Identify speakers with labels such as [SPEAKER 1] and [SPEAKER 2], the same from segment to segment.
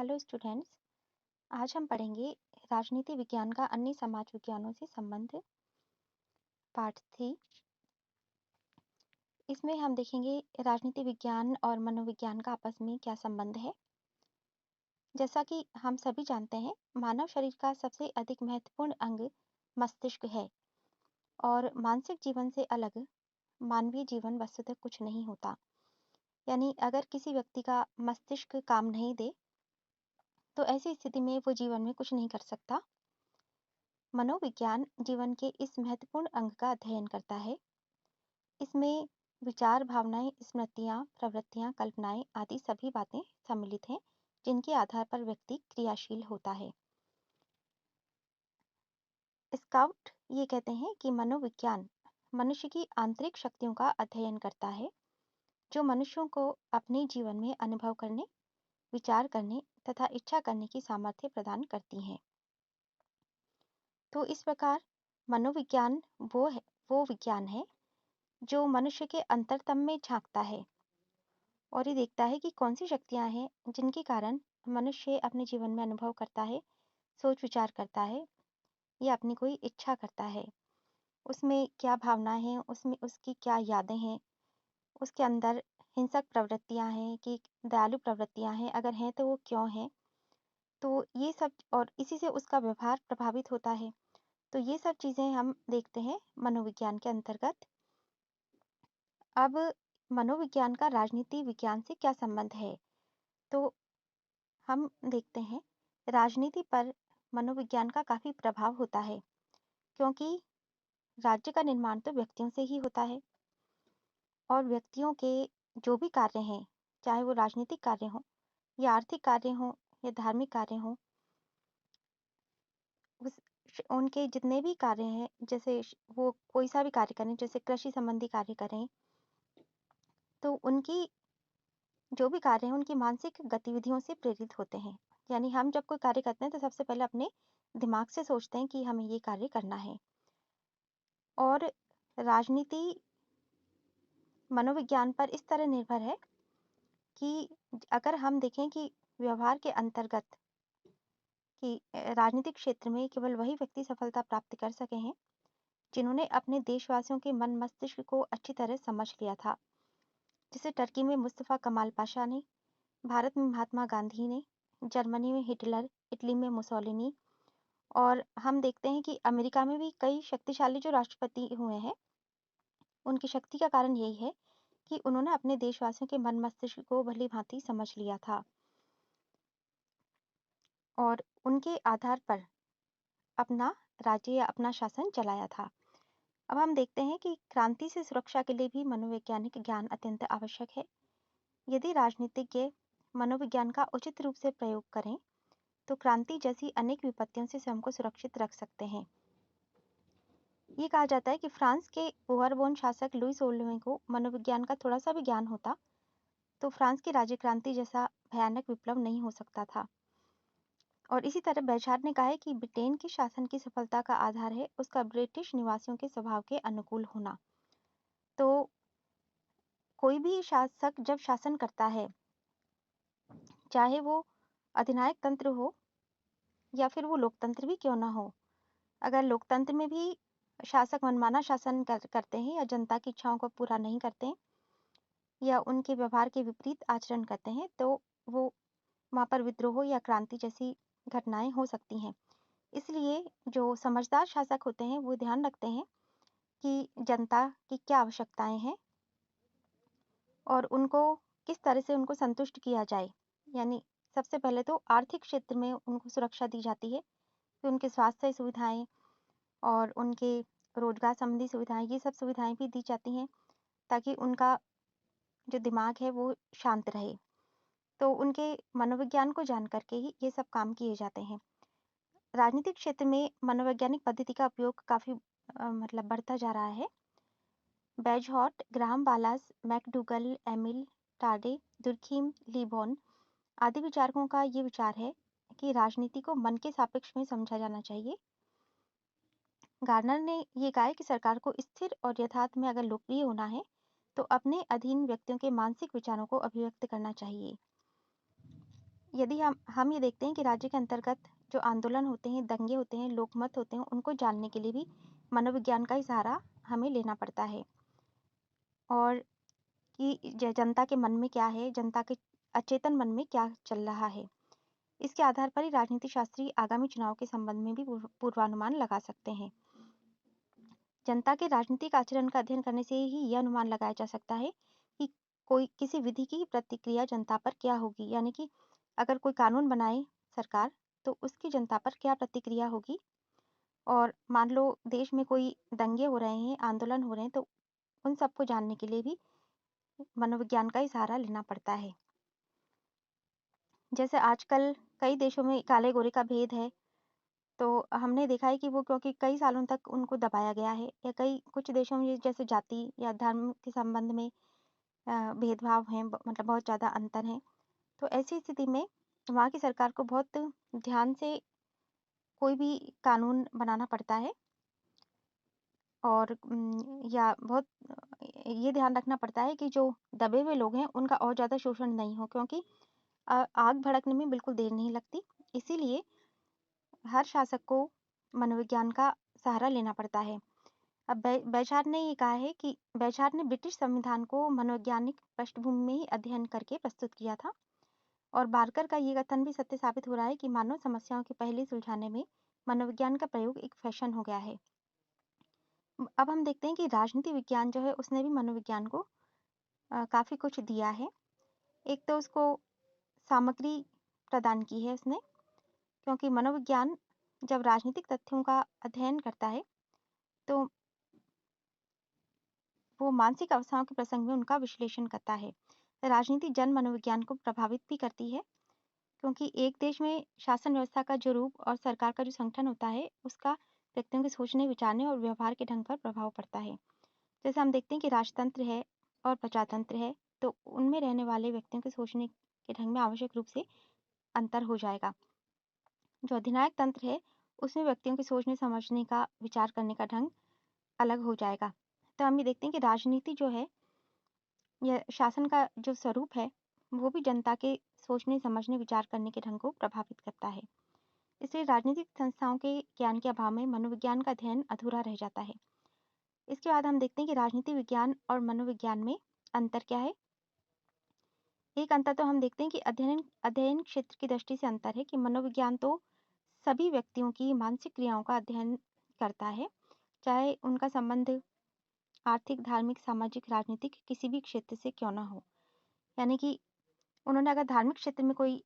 [SPEAKER 1] Hello students. आज हम पढ़ेंगे राजनीति विज्ञान का अन्य समाज विज्ञानों से संबंध पार्ट 3। इसमें हम देखेंगे राजनीति विज्ञान और मनोविज्ञान का आपस में क्या संबंध है। जैसा कि हम सभी जानते हैं, मानव शरीर का सबसे अधिक महत्वपूर्ण अंग मस्तिष्क है और मानसिक जीवन से अलग मानवीय जीवन वस्तुतः कुछ नहीं होता। यानी अगर किसी व्यक्ति का मस्तिष्क काम नहीं दे तो ऐसी स्थिति में वो जीवन में कुछ नहीं कर सकता। मनोविज्ञान जीवन के इस महत्वपूर्ण अंग का अध्ययन करता है। इसमें विचार, भावनाएं, स्मृतियां, प्रवृत्तियां, कल्पनाएं आदि सभी बातें सम्मिलित हैं, जिनके आधार पर व्यक्ति क्रियाशील होता है। स्काउट ये कहते हैं कि मनोविज्ञान मनुष्य की आंतरिक शक्तियों का अध्ययन करता है, जो मनुष्यों को अपने जीवन में अनुभव करने, विचार करने तथा इच्छा करने की सामर्थ्य प्रदान करती हैं। तो इस प्रकार मनोविज्ञान वो विज्ञान है जो मनुष्य के अंतरतम में झांकता है और ये देखता है कि कौन सी शक्तियां हैं जिनके कारण मनुष्य अपने जीवन में अनुभव करता है, सोच विचार करता है या अपनी कोई इच्छा करता है। उसमें क्या भावनाएं हैं, उसमें उसकी क्या यादें हैं, उसके अंदर हिंसक प्रवृत्तियां हैं कि दयालु प्रवृत्तियां हैं, अगर हैं तो वो क्यों हैं। तो ये सब और इसी से उसका व्यवहार प्रभावित होता है। तो ये सब चीजें हम देखते हैं मनोविज्ञान के अंतर्गत। अब मनोविज्ञान का राजनीति विज्ञान से क्या संबंध है, तो हम देखते हैं राजनीति पर मनोविज्ञान का काफी प्रभाव होता है, क्योंकि राज्य का निर्माण तो व्यक्तियों से ही होता है और व्यक्तियों के जो भी कार्य हैं, चाहे वो राजनीतिक कार्य हो या आर्थिक कार्य हो या धार्मिक कार्य हो, उनके जितने भी कार्य हैं, जैसे वो कोई सा भी कार्य करें, जैसे कृषि संबंधी कार्य करें, तो उनकी जो भी कार्य हैं उनकी मानसिक गतिविधियों से प्रेरित होते हैं। यानी हम जब कोई कार्य करते हैं तो सबसे पहले अपने दिमाग से सोचते हैं कि हमें ये कार्य करना है। और राजनीति मनोविज्ञान पर इस तरह निर्भर है कि अगर हम देखें कि व्यवहार के अंतर्गत कि राजनीतिक क्षेत्र में केवल वही व्यक्ति सफलता प्राप्त कर सके हैं जिन्होंने अपने देशवासियों के मन मस्तिष्क को अच्छी तरह समझ लिया था। जैसे टर्की में मुस्तफा कमाल पाशा ने, भारत में महात्मा गांधी ने, जर्मनी में हिटलर, इटली में मुसोलिनी, और हम देखते हैं कि अमेरिका में भी कई शक्तिशाली जो राष्ट्रपति हुए हैं, उनकी शक्ति का कारण यही है कि उन्होंने अपने देशवासियों के मन मस्तिष्क को भली भांति समझ लिया था और उनके आधार पर अपना राज्य या अपना शासन चलाया था। अब हम देखते हैं कि क्रांति से सुरक्षा के लिए भी मनोवैज्ञानिक ज्ञान अत्यंत आवश्यक है। यदि राजनीतिज्ञ मनोविज्ञान का उचित रूप से प्रयोग करें तो क्रांति जैसी अनेक विपत्तियों से स्वयं को सुरक्षित रख सकते हैं। ये कहा जाता है कि फ्रांस के बोहरबोन शासक लुई 16वें को मनोविज्ञान का थोड़ा सा भी ज्ञान होता तो फ्रांस की राज्य क्रांति जैसा भयानक विप्लव नहीं हो सकता था। और इसी तरह बैचार ने कहा है कि ब्रिटेन के शासन की सफलता का आधार है उसका ब्रिटिश निवासियों के स्वभाव के अनुकूल होना। तो कोई भी शासक जब शासन करता है, चाहे वो अधिनायक तंत्र हो या फिर वो लोकतंत्र भी क्यों ना हो, अगर लोकतंत्र में भी शासक मनमाना शासन करते हैं या जनता की इच्छाओं को पूरा नहीं करते हैं या उनके व्यवहार के विपरीत आचरण करते हैं, तो वो वहां पर विद्रोह या क्रांति जैसी घटनाएं हो सकती हैं। इसलिए जो समझदार शासक होते हैं वो ध्यान रखते हैं कि जनता की क्या आवश्यकताएं हैं और उनको किस तरह से उनको संतुष्ट किया जाए। यानी सबसे पहले तो आर्थिक क्षेत्र में उनको सुरक्षा दी जाती है कि उनके स्वास्थ्य सुविधाएं और उनके रोजगार संबंधी सुविधाएं, ये सब सुविधाएं भी दी जाती हैं ताकि उनका जो दिमाग है वो शांत रहे। तो उनके मनोविज्ञान को जान करके ही ये सब काम किए जाते हैं। राजनीतिक क्षेत्र में मनोवैज्ञानिक पद्धति का उपयोग काफी मतलब बढ़ता जा रहा है। बैजहॉट, ग्राहम बालास, मैकडूगल, एमिल टार्डे, दुर्खीम, लीबॉन आदि विचारकों का ये विचार है कि राजनीति को मन के सापेक्ष में समझा जाना चाहिए। गार्नर ने ये कहा है कि सरकार को स्थिर और यथार्थ में अगर लोकप्रिय होना है तो अपने अधीन व्यक्तियों के मानसिक विचारों को अभिव्यक्त करना चाहिए। यदि हम ये देखते हैं कि राज्य के अंतर्गत जो आंदोलन होते हैं, दंगे होते हैं, लोकमत होते हैं, उनको जानने के लिए भी मनोविज्ञान का ही सहारा हमें लेना पड़ता है। और कि जनता के मन में क्या है, जनता के अचेतन मन में क्या चल रहा है। इसके आधार पर ही राजनीति शास्त्री आगामी चुनाव के संबंध में भी पूर्वानुमान लगा सकते हैं। जनता के राजनीतिक आचरण का अध्ययन करने से ही यह अनुमान लगाया जा सकता है कि कोई किसी विधि की प्रतिक्रिया जनता पर क्या होगी। यानी कि अगर कोई कानून बनाए सरकार, तो उसकी जनता पर क्या प्रतिक्रिया होगी। और मान लो देश में कोई दंगे हो रहे हैं, आंदोलन हो रहे हैं, तो उन सबको जानने के लिए भी मनोविज्ञान का ही सहारा लेना पड़ता है। जैसे आजकल कई देशों में काले गोरे का भेद है, तो हमने देखा है कि वो क्योंकि कई सालों तक उनको दबाया गया है, या कई कुछ देशों में जैसे जाति या धर्म के संबंध में भेदभाव हैं, मतलब बहुत ज़्यादा अंतर है। तो ऐसी स्थिति में वहाँ की सरकार को बहुत ध्यान से कोई भी कानून बनाना पड़ता है। और या बहुत ये ध्यान रखना पड़ता है कि जो दबे हुए लोग हैं उनका और ज़्यादा शोषण नहीं हो, क्योंकि आग भड़कने में बिल्कुल देर नहीं लगती। इसीलिए हर शासक को मनोविज्ञान का सहारा लेना पड़ता है। अब बैचार ने ये कहा है कि बैचार ने ब्रिटिश संविधान को मनोवैज्ञानिक पृष्ठभूमि में ही अध्ययन करके प्रस्तुत किया था। और बार्कर का ये कथन भी सत्य साबित हो रहा है कि मानव समस्याओं की पहेली सुलझाने में मनोविज्ञान का प्रयोग एक फैशन हो गया है। अब हम देखते हैं कि राजनीति विज्ञान जो है उसने भी मनोविज्ञान को काफ़ी कुछ दिया है। एक तो उसको सामग्री प्रदान की है उसने, क्योंकि मनोविज्ञान जब राजनीतिक तथ्यों का अध्ययन करता है तो वो मानसिक अवस्थाओं के प्रसंग में उनका विश्लेषण करता है। राजनीति जन मनोविज्ञान को प्रभावित भी करती है, क्योंकि एक देश में शासन व्यवस्था का जो रूप और सरकार का जो संगठन होता है उसका व्यक्तियों के सोचने, विचारने और व्यवहार के ढंग पर प्रभाव पड़ता है। जैसे हम देखते हैं कि राजतंत्र है और प्रजातंत्र है, तो उनमें रहने वाले व्यक्तियों के सोचने के ढंग में आवश्यक रूप से अंतर हो जाएगा। जो अधिनायक तंत्र है उसमें व्यक्तियों के सोचने, समझने का, विचार करने का ढंग अलग हो जाएगा। तो हम ये देखते हैं कि राजनीति जो है या शासन का जो स्वरूप है वो भी जनता के सोचने, समझने, विचार करने के ढंग को प्रभावित करता है। इसलिए राजनीतिक संस्थाओं के ज्ञान के अभाव में मनोविज्ञान का अध्ययन अधूरा रह जाता है। इसके बाद हम देखते हैं कि राजनीति विज्ञान और मनोविज्ञान में अंतर क्या है। एक अंतर तो हम देखते हैं कि अध्ययन अध्ययन क्षेत्र की दृष्टि से अंतर है कि मनोविज्ञान तो सभी व्यक्तियों की मानसिक क्रियाओं का अध्ययन करता है, चाहे उनका संबंध आर्थिक, धार्मिक, सामाजिक, राजनीतिक किसी भी क्षेत्र से क्यों ना हो। यानी कि उन्होंने अगर धार्मिक क्षेत्र में कोई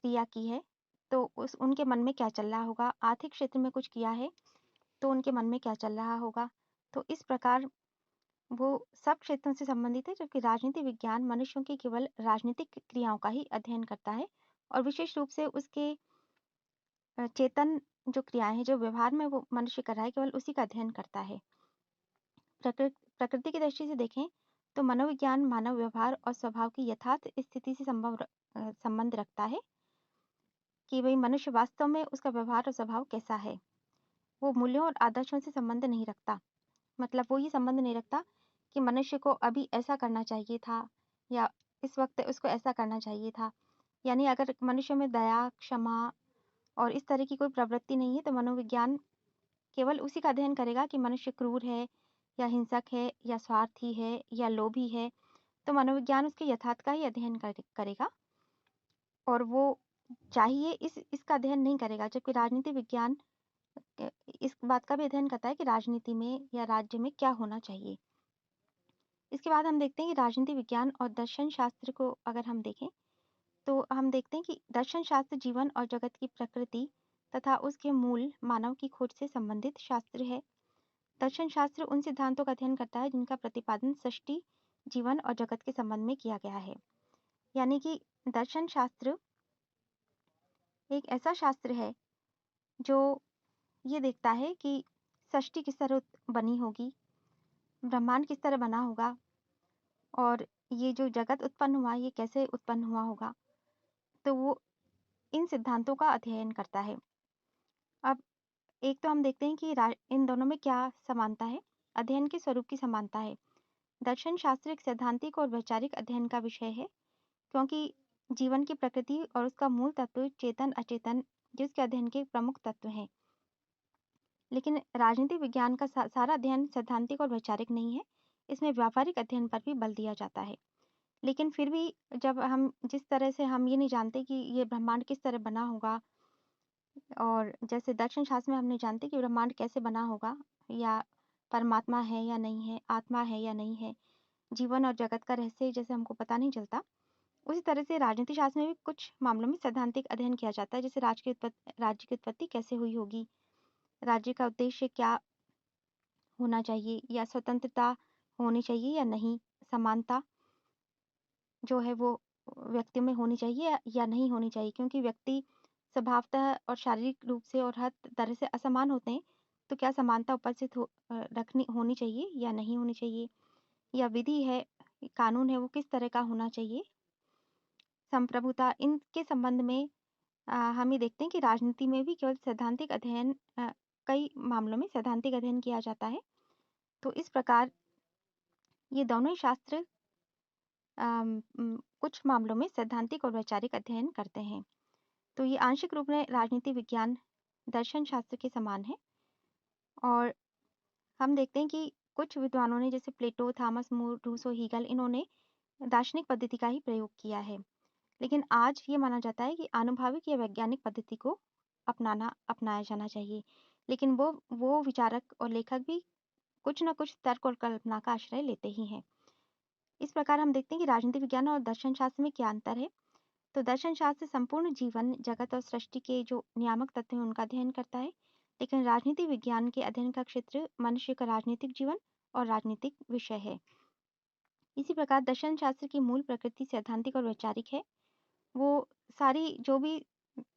[SPEAKER 1] क्रिया की है तो उस उनके मन में क्या चल रहा होगा, आर्थिक क्षेत्र में कुछ किया है तो उनके मन में क्या चल रहा होगा। तो इस प्रकार वो सब क्षेत्रों से संबंधित है, जबकि राजनीति विज्ञान मनुष्यों की केवल राजनीतिक क्रियाओं का ही अध्ययन करता है और विशेष रूप से उसके चेतन जो क्रियाएं हैं, जो व्यवहार में वो मनुष्य कर रहा है, केवल उसी का अध्ययन करता है। प्रकृति की दृष्टि से देखें तो मनोविज्ञान मानव व्यवहार और स्वभाव की यथार्थ स्थिति से संबंध रखता है कि भाई मनुष्य वास्तव में उसका व्यवहार और स्वभाव कैसा है। वो मूल्यों और आदर्शों से संबंध नहीं रखता। मतलब वो ये संबंध नहीं रखता कि मनुष्य को अभी ऐसा करना चाहिए था या इस वक्त उसको ऐसा करना चाहिए था। यानी अगर मनुष्य में दया, क्षमा और इस तरह की कोई प्रवृत्ति नहीं है तो मनोविज्ञान केवल उसी का अध्ययन करेगा कि मनुष्य क्रूर है या हिंसक है या स्वार्थी है या लोभी है। तो मनोविज्ञान उसके यथार्थ का ही अध्ययन करेगा और वो चाहिए इसका अध्ययन नहीं करेगा। जबकि राजनीति विज्ञान इस बात का भी अध्ययन करता है कि राजनीति में या राज्य में क्या होना चाहिए। इसके बाद हम देखते हैं कि राजनीति विज्ञान और दर्शन शास्त्र को अगर हम देखें तो हम देखते हैं कि दर्शन शास्त्र जीवन और जगत की प्रकृति तथा उसके मूल मानव की खोज से संबंधित शास्त्र है। दर्शन शास्त्र उन सिद्धांतों का अध्ययन करता है जिनका प्रतिपादन सृष्टि, जीवन और जगत के संबंध में किया गया है। यानी कि दर्शन शास्त्र एक ऐसा शास्त्र है जो ये देखता है कि सृष्टि किस तरह बनी होगी, ब्रह्मांड किस तरह बना होगा और ये जो जगत उत्पन्न हुआ ये कैसे उत्पन्न हुआ होगा। तो वो इन सिद्धांतों का अध्ययन करता है। अब एक तो हम देखते हैं कि इन दोनों में क्या समानता है। अध्ययन के स्वरूप की समानता है। दर्शन शास्त्र एक सैद्धांतिक और वैचारिक अध्ययन का विषय है, क्योंकि जीवन की प्रकृति और उसका मूल तत्व चेतन अचेतन जिसके अध्ययन के प्रमुख तत्व हैं। लेकिन राजनीतिक विज्ञान का सारा अध्ययन सैद्धांतिक और वैचारिक नहीं है। इसमें व्यावहारिक अध्ययन पर भी बल दिया जाता है। लेकिन फिर भी जब हम जिस तरह से हम ये नहीं जानते कि ये ब्रह्मांड किस तरह बना होगा, और जैसे दर्शन शास्त्र में हम नहीं जानते कि ब्रह्मांड कैसे बना होगा, या परमात्मा है या नहीं है, आत्मा है या नहीं है, जीवन और जगत का रहस्य जैसे हमको पता नहीं चलता, उसी तरह से राजनीति शास्त्र में भी कुछ मामलों में सैद्धांतिक अध्ययन किया जाता है। जैसे राज्य की उत्पत्ति कैसे हुई होगी, राज्य का उद्देश्य क्या होना चाहिए, या स्वतंत्रता होनी चाहिए या नहीं, समानता जो है वो व्यक्ति में होनी चाहिए या नहीं होनी चाहिए, क्योंकि व्यक्ति स्वभावतः और शारीरिक रूप से और हर तरह से असमान होते हैं। तो क्या समानता उपस्थित रखनी होनी चाहिए या नहीं होनी चाहिए, या विधि है, कानून है, वो किस तरह का होना चाहिए, संप्रभुता, इनके संबंध में हम ये देखते हैं कि राजनीति में भी केवल सैद्धांतिक अध्ययन कई मामलों में सैद्धांतिक अध्ययन किया जाता है। तो इस प्रकार ये दोनों ही शास्त्र कुछ मामलों में सैद्धांतिक और वैचारिक अध्ययन करते हैं। तो ये आंशिक रूप में राजनीति विज्ञान दर्शन शास्त्र के समान है। और हम देखते हैं कि कुछ विद्वानों ने, जैसे प्लेटो, थॉमस मोर, रूसो, हीगल, इन्होंने दार्शनिक पद्धति का ही प्रयोग किया है। लेकिन आज ये माना जाता है कि आनुभाविक या वैज्ञानिक पद्धति को अपनाया जाना चाहिए। लेकिन वो विचारक और लेखक भी कुछ न कुछ तर्क और कल्पना का आश्रय लेते ही हैं। इस प्रकार हम देखते हैं कि राजनीति विज्ञान और दर्शन शास्त्र में क्या अंतर है। तो दर्शन शास्त्र संपूर्ण जीवन, जगत और सृष्टि के जो नियामक तत्व हैं उनका अध्ययन करता है। लेकिन राजनीति विज्ञान के अध्ययन का क्षेत्र मनुष्य का राजनीतिक जीवन और राजनीतिक विषय है। इसी प्रकार दर्शन शास्त्र की मूल प्रकृति सैद्धांतिक और वैचारिक है। वो सारी जो भी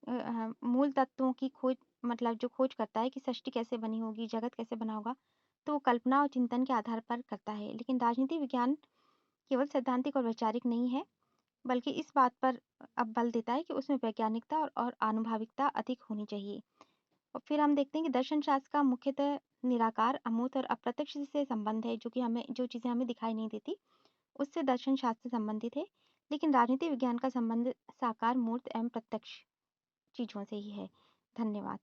[SPEAKER 1] मूल तत्वों की खोज, मतलब जो खोज करता है कि सृष्टि कैसे बनी होगी, जगत कैसे बना होगा, तो वो कल्पना और चिंतन के आधार पर करता है। लेकिन राजनीति विज्ञान केवल सैद्धांतिक और वैचारिक नहीं है, बल्कि इस बात पर अब बल देता है कि उसमें वैज्ञानिकता और आनुभाविकता अधिक होनी चाहिए। और फिर हम देखते हैं कि दर्शन शास्त्र का मुख्यतः निराकार, अमूर्त और अप्रत्यक्ष से संबंध है, जो चीज़ें हमें दिखाई नहीं देती, उससे दर्शन शास्त्र संबंधित है। लेकिन राजनीति विज्ञान का संबंध साकार, मूर्त एवं प्रत्यक्ष चीज़ों से ही है। धन्यवाद।